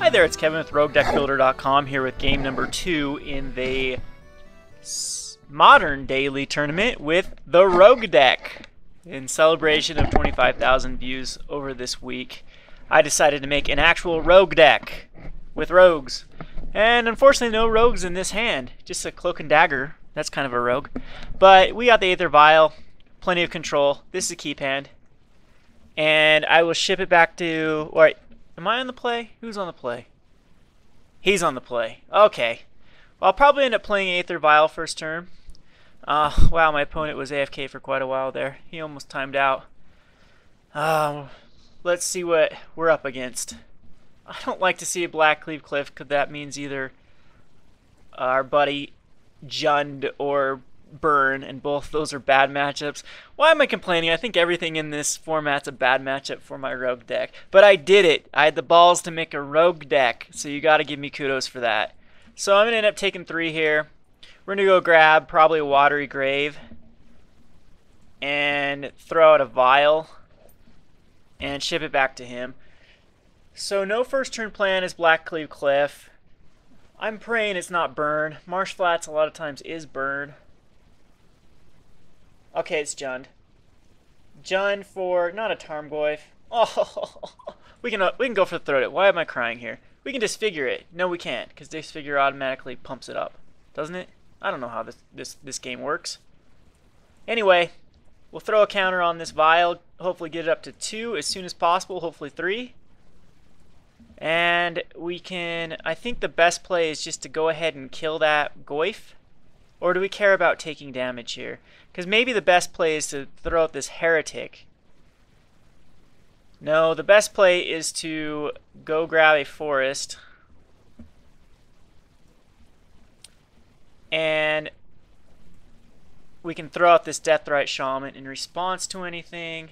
Hi there, it's Kevin with RogueDeckBuilder.com here with game number 2 in the modern daily tournament with the Rogue Deck. In celebration of 25,000 views over this week, I decided to make an actual Rogue Deck with rogues. And unfortunately no rogues in this hand, just a Cloak and Dagger. That's kind of a rogue. But we got the Aether Vial, plenty of control. This is a keep hand. And I will ship it back to... Alright, am I on the play? Who's on the play? He's on the play. Okay. Well, I'll probably end up playing Aether Vial first turn. Wow, my opponent was AFK for quite a while there. He almost timed out. Let's see what we're up against. I don't like to see a Black Cleave Cliff because that means either our buddy Jund or Burn, and both those are bad matchups. Why am I complaining? I think everything in this format's a bad matchup for my rogue deck. But I did it. I had the balls to make a rogue deck, so you gotta give me kudos for that. So I'm gonna end up taking 3 here. We're gonna go grab probably a Watery Grave and throw out a Vial and ship it back to him. So no first turn plan is Black Cleave Cliff. I'm praying it's not Burn. Marsh Flats a lot of times is Burn. Okay, it's Jund. Jund for not a Tarmogoyf. Oh, we can go for the throat it. Why am I crying here? We can disfigure it. No, we can't, because disfigure automatically pumps it up, doesn't it? I don't know how this game works. Anyway, we'll throw a counter on this Vial. Hopefully get it up to 2 as soon as possible. Hopefully 3. And we can. I think the best play is just to go ahead and kill that Goyf. Or do we care about taking damage here? Because maybe the best play is to throw out this Heretic. No, the best play is to go grab a Forest. And we can throw out this Deathrite Shaman in response to anything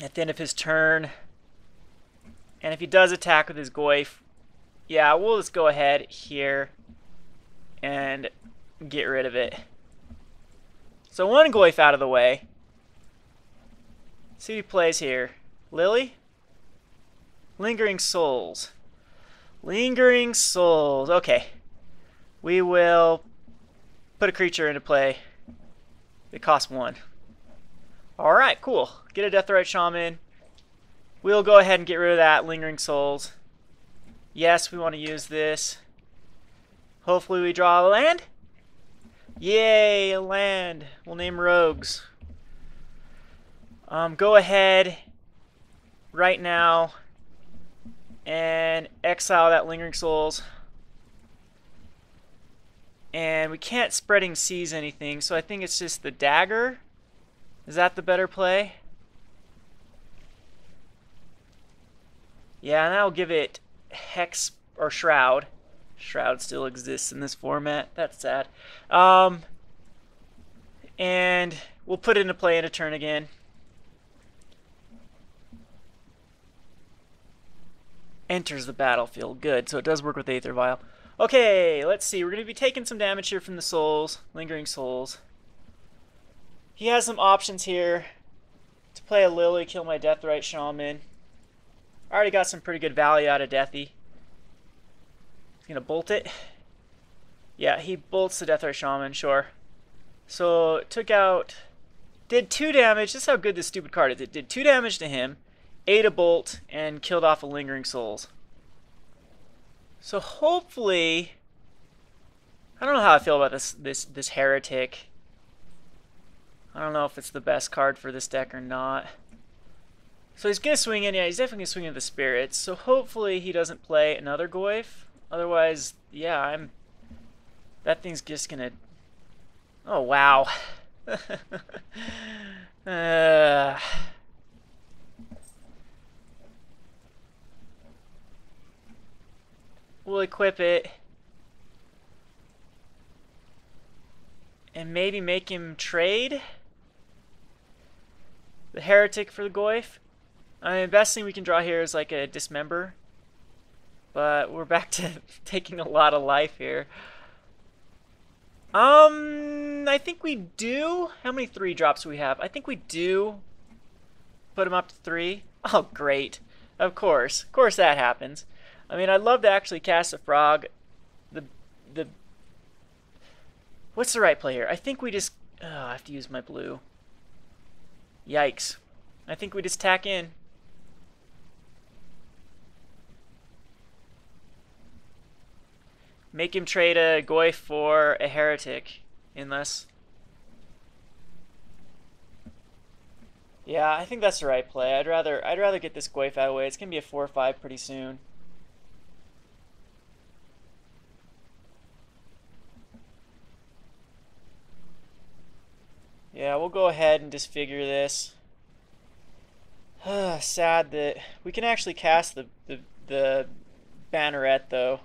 at the end of his turn. And if he does attack with his Goyf, yeah, we'll just go ahead here and get rid of it. So one Goyf out of the way. See who plays here. Lily? Lingering Souls. Lingering Souls. Okay. We will put a creature into play. It costs 1. Alright, cool. Get a Deathrite Shaman. We'll go ahead and get rid of that Lingering Souls. Yes, we want to use this. Hopefully we draw a land. Yay, a land. We'll name rogues. Go ahead right now and exile that Lingering Souls. And we can't Spreading Seas anything, so I think it's just the Dagger. Is that the better play? Yeah, and that'll give it Hex or Shroud. Shroud still exists in this format. That's sad. And we'll put it into play in a turn again. Enters the battlefield. Good. So it does work with Aether Vial. Okay, let's see. We're going to be taking some damage here from the Souls. Lingering Souls. He has some options here to play a Lily, kill my Deathrite Shaman. I already got some pretty good value out of Deathy. Gonna bolt it. Yeah, he bolts the Deathrite Shaman, sure. So it took out, did 2 damage. This is how good this stupid card is. It did 2 damage to him, ate a bolt, and killed off a Lingering Souls. So hopefully, I don't know how I feel about this Heretic. I don't know if it's the best card for this deck or not. So he's gonna swing in. Yeah, he's definitely gonna swing in the Spirits. So hopefully he doesn't play another Goyf. Otherwise, yeah, that thing's just gonna... Oh, wow. We'll equip it. And maybe make him trade the Heretic for the Goyf. I mean, the best thing we can draw here is like a Dismember. But we're back to taking a lot of life here. I think we do. How many 3 drops do we have? I think we do put him up to 3. Oh, great. Of course. Of course that happens. I mean, I'd love to actually cast a frog. The the What's the right play here? I think we just I have to use my blue. Yikes. I think we just tack in. Make him trade a Goy for a heretic. Unless... Yeah, I think that's the right play. I'd rather get this Goyf out of the way. It's gonna be a 4-5 pretty soon. Yeah, we'll go ahead and disfigure this. Sad that we can actually cast the banneret though.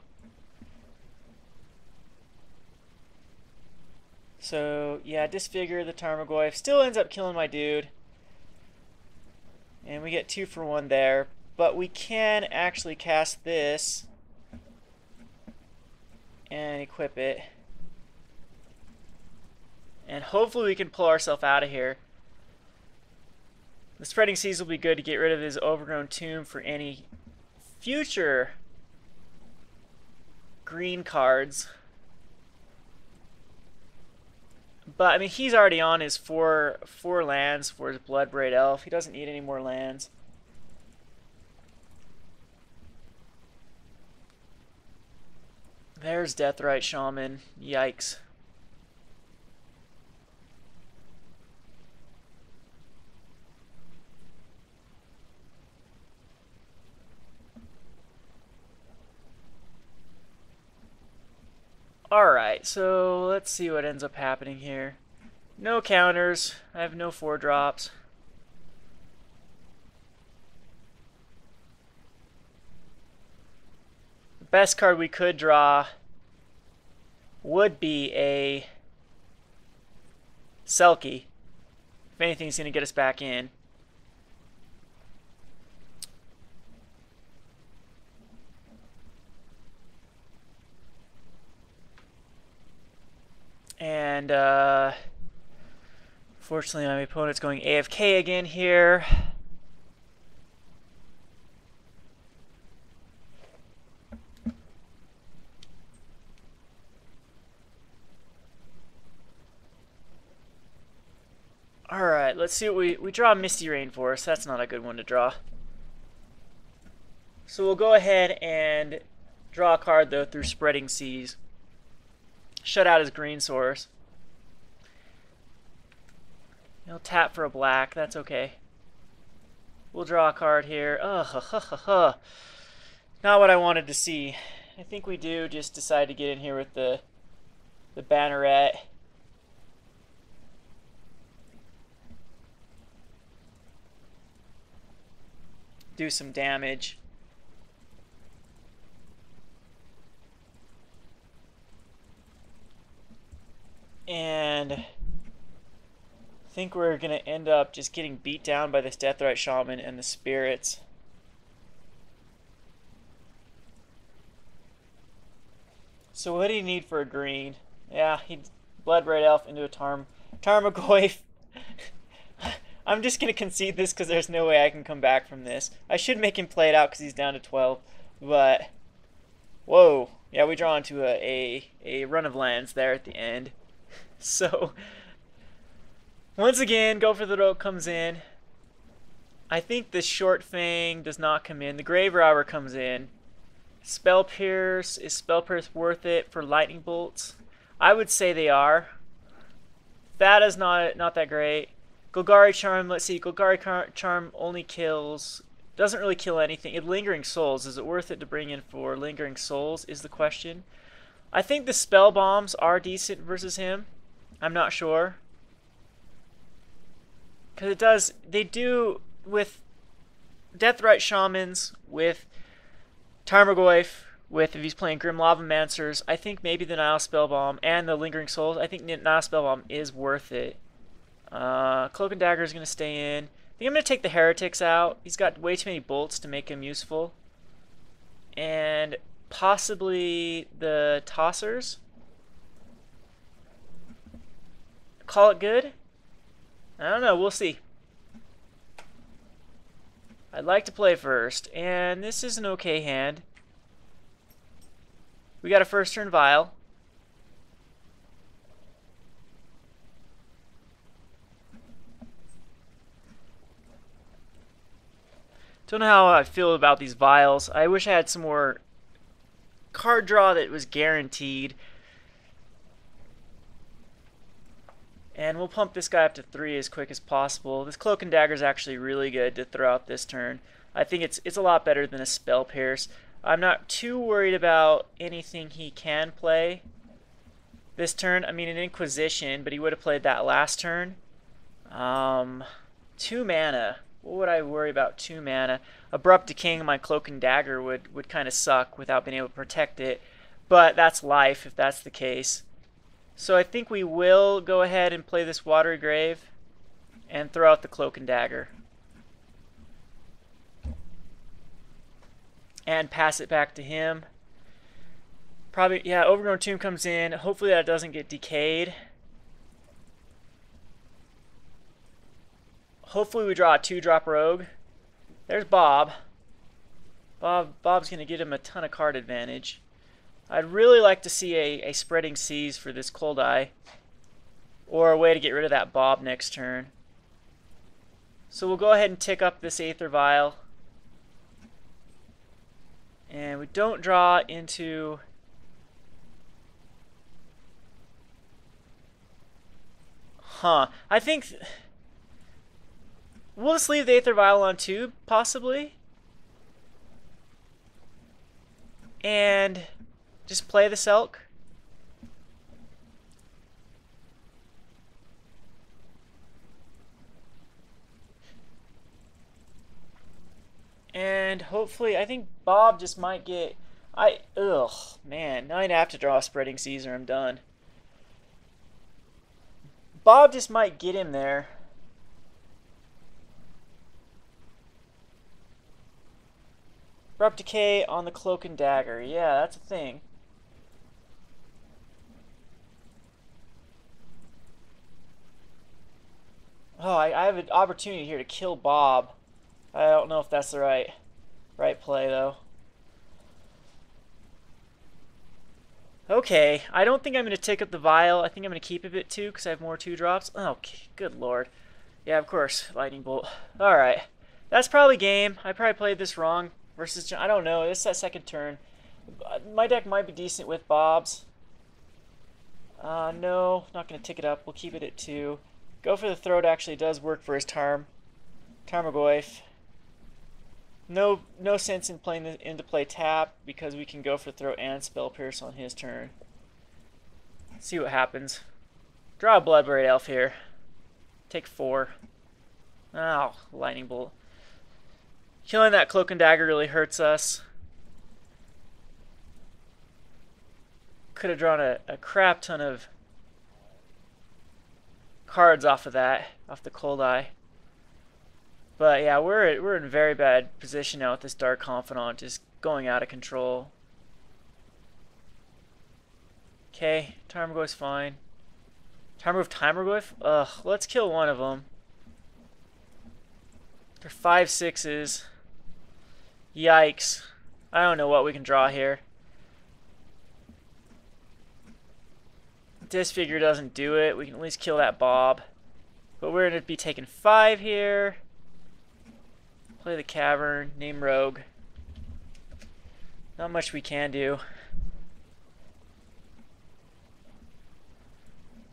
So yeah, disfigure the Tarmogoyf. Still ends up killing my dude. And we get 2 for 1 there. But we can actually cast this and equip it. And hopefully we can pull ourselves out of here. The Spreading Seas will be good to get rid of his Overgrown Tomb for any future green cards. But I mean, he's already on his four lands for his Bloodbraid Elf. He doesn't need any more lands. There's Deathrite Shaman. Yikes. Alright, so let's see what ends up happening here. No counters. I have no 4-drops. The best card we could draw would be a Selkie. If anything's going to get us back in. And fortunately my opponent's going AFK again here. Alright, let's see what we draw Misty Rainforest. That's not a good one to draw. So we'll go ahead and draw a card though through Spreading Seas. Shut out his green source. He'll tap for a black. That's okay. We'll draw a card here. Not what I wanted to see. I think we do just decide to get in here with the banneret. Do some damage. And I think we're going to end up just getting beat down by this Deathrite Shaman and the spirits. So what do you need for a green? Yeah, he Bloodbraid Elf into a Tarmogoyf. I'm just going to concede this because there's no way I can come back from this. I should make him play it out because he's down to 12. But, whoa. Yeah, we draw into a run of lands there at the end. So, once again, Go for the Rope comes in. I think the Short Fang does not come in. The Grave Robber comes in. Spell Pierce. Is Spell Pierce worth it for Lightning Bolts? I would say they are. That is not that great. Golgari Charm, let's see. Golgari Charm only kills... doesn't really kill anything. Lingering Souls. Is it worth it to bring in for Lingering Souls is the question. I think the Spell Bombs are decent versus him. I'm not sure. Because they do with Deathrite Shamans, with Tarmogoyf, with if he's playing Grim Lavamancers, I think maybe the Nile Spellbomb and the Lingering Souls, I think Nile Spellbomb is worth it. Cloak and Dagger is going to stay in. I think I'm going to take the Heretics out. He's got way too many bolts to make him useful. And possibly the Tossers. Call it good? I don't know. We'll see. I'd like to play first, and this is an okay hand. We got a first turn vial. Don't know how I feel about these vials. I wish I had some more card draw that was guaranteed. And we'll pump this guy up to 3 as quick as possible. This Cloak and Dagger is actually really good to throw out this turn. I think it's a lot better than a Spell Pierce. I'm not too worried about anything he can play this turn. I mean, an Inquisition, but he would have played that last turn. 2 mana. What would I worry about 2 mana? Abrupt Decaying my Cloak and Dagger would kind of suck without being able to protect it. But that's life if that's the case. So I think we will go ahead and play this Watery Grave and throw out the Cloak and Dagger. And pass it back to him. Probably, yeah, Overgrown Tomb comes in. Hopefully that doesn't get decayed. Hopefully we draw a 2-drop rogue. There's Bob. Bob's going to get him a ton of card advantage. I'd really like to see a Spreading Seas for this Cold Eye. Or a way to get rid of that Bob next turn. So we'll go ahead and tick up this Aether Vial. And we don't draw into... I think... We'll just leave the Aether Vial on 2, possibly. And just play the Selk. And hopefully, I think Bob just might get... Ugh, man. Now I'd have to draw a Spreading Seas or I'm done. Bob just might get him there. Abrupt Decay on the Cloak and Dagger. Yeah, that's a thing. Oh, I have an opportunity here to kill Bob. I don't know if that's the right play, though. Okay, I don't think I'm going to take up the Vial. I think I'm going to keep a bit, too, because I have more 2-drops. Oh, good lord. Yeah, of course, Lightning Bolt. Alright, that's probably game. I probably played this wrong. Versus, I don't know, this is that second turn. My deck might be decent with Bob's. No, not going to tick it up. We'll keep it at 2. Go for the Throat actually does work for his Tarmogoyf. No sense in playing into play tap because we can go for Throat and Spell Pierce on his turn. Let's see what happens. Draw a Bloodbraid Elf here. Take 4. Oh, Lightning Bolt. Killing that Cloak and Dagger really hurts us. Could have drawn a crap ton of cards off of that, off the Cold Eye. But yeah, we're in a very bad position now with this Dark Confidant just going out of control. Okay, Tarmogoyf's fine. Tarmogoyf? Ugh, let's kill one of them. They're 5/6s. Yikes. I don't know what we can draw here. Disfigure doesn't do it. We can at least kill that Bob. But we're going to be taking 5 here. Play the Cavern. Name Rogue. Not much we can do.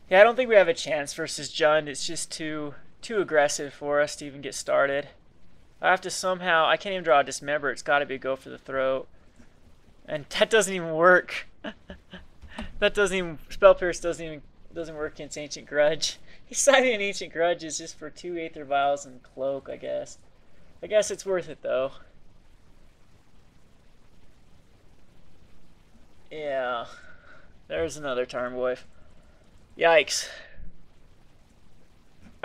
Yeah, I don't think we have a chance versus Jund. It's just too aggressive for us to even get started. I have to somehow... I can't even draw a Dismember. It's got to be a go for the Throat. And that doesn't even work. That doesn't even... Spell Pierce doesn't work against Ancient Grudge. He's signing an Ancient Grudge is just for 2 Aether Vials and Cloak, I guess. I guess it's worth it, though. Yeah. There's another Tarmogoyf. Yikes.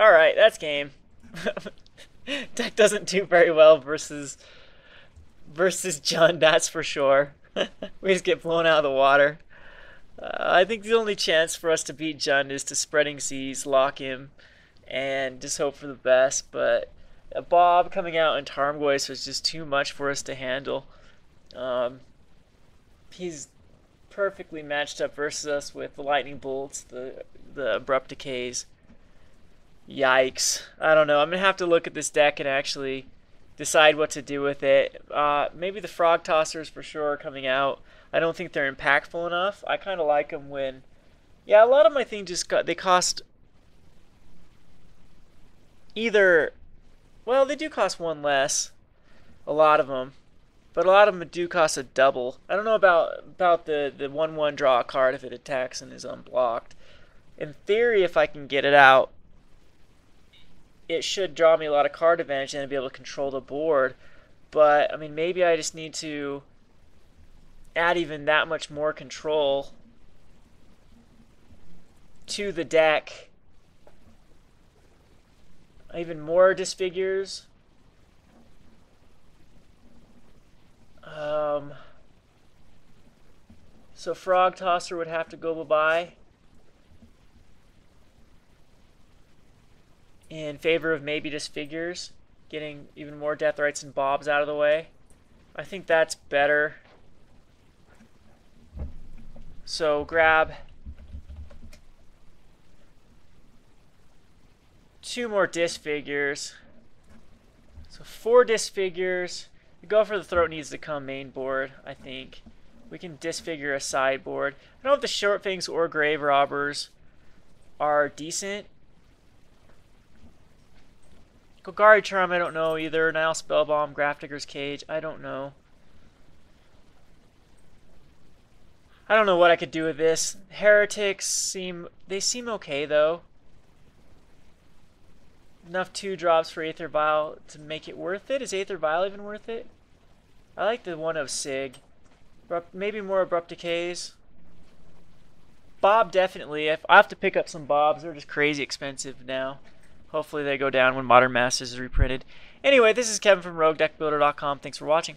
Alright, that's game. Deck doesn't do very well versus Jund, that's for sure. We just get blown out of the water. I think the only chance for us to beat Jund is to Spreading Seas, lock him, and just hope for the best. But A Bob coming out in Tarmogoyf was just too much for us to handle. He's perfectly matched up versus us with the lightning bolts, the abrupt decays. Yikes. I don't know. I'm going to have to look at this deck and actually decide what to do with it. Maybe the frog tossers for sure are coming out. I don't think they're impactful enough. I kind of like them when... Yeah, a lot of my things they cost either... Well, they do cost one less. A lot of them. But a lot of them do cost a double. I don't know about the 1/1 draw a card if it attacks and is unblocked. In theory, if I can get it out, it should draw me a lot of card advantage and be able to control the board. But, I mean, maybe I just need to add even that much more control to the deck. Even more disfigures. So Frog Tosser would have to go bye-bye in favor of maybe disfigures, getting even more Deathrights and Bobs out of the way. I think that's better. So grab 2 more disfigures. So 4 disfigures. The Go for the Throat needs to come main board, I think. We can disfigure a sideboard. I don't know if the Short Fangs or Grave Robbers are decent. Golgari Charm, I don't know either. Nile Spellbomb, Grafdigger's Cage, I don't know. I don't know what I could do with this. Heretics seem okay though. Enough 2-drops for Aether Vial to make it worth it. Is Aether Vial even worth it? I like the one of Sig. Maybe more Abrupt Decays. Bob definitely. I have to pick up some Bobs. They're just crazy expensive now. Hopefully they go down when Modern Masters is reprinted. Anyway, this is Kevin from RogueDeckBuilder.com. Thanks for watching.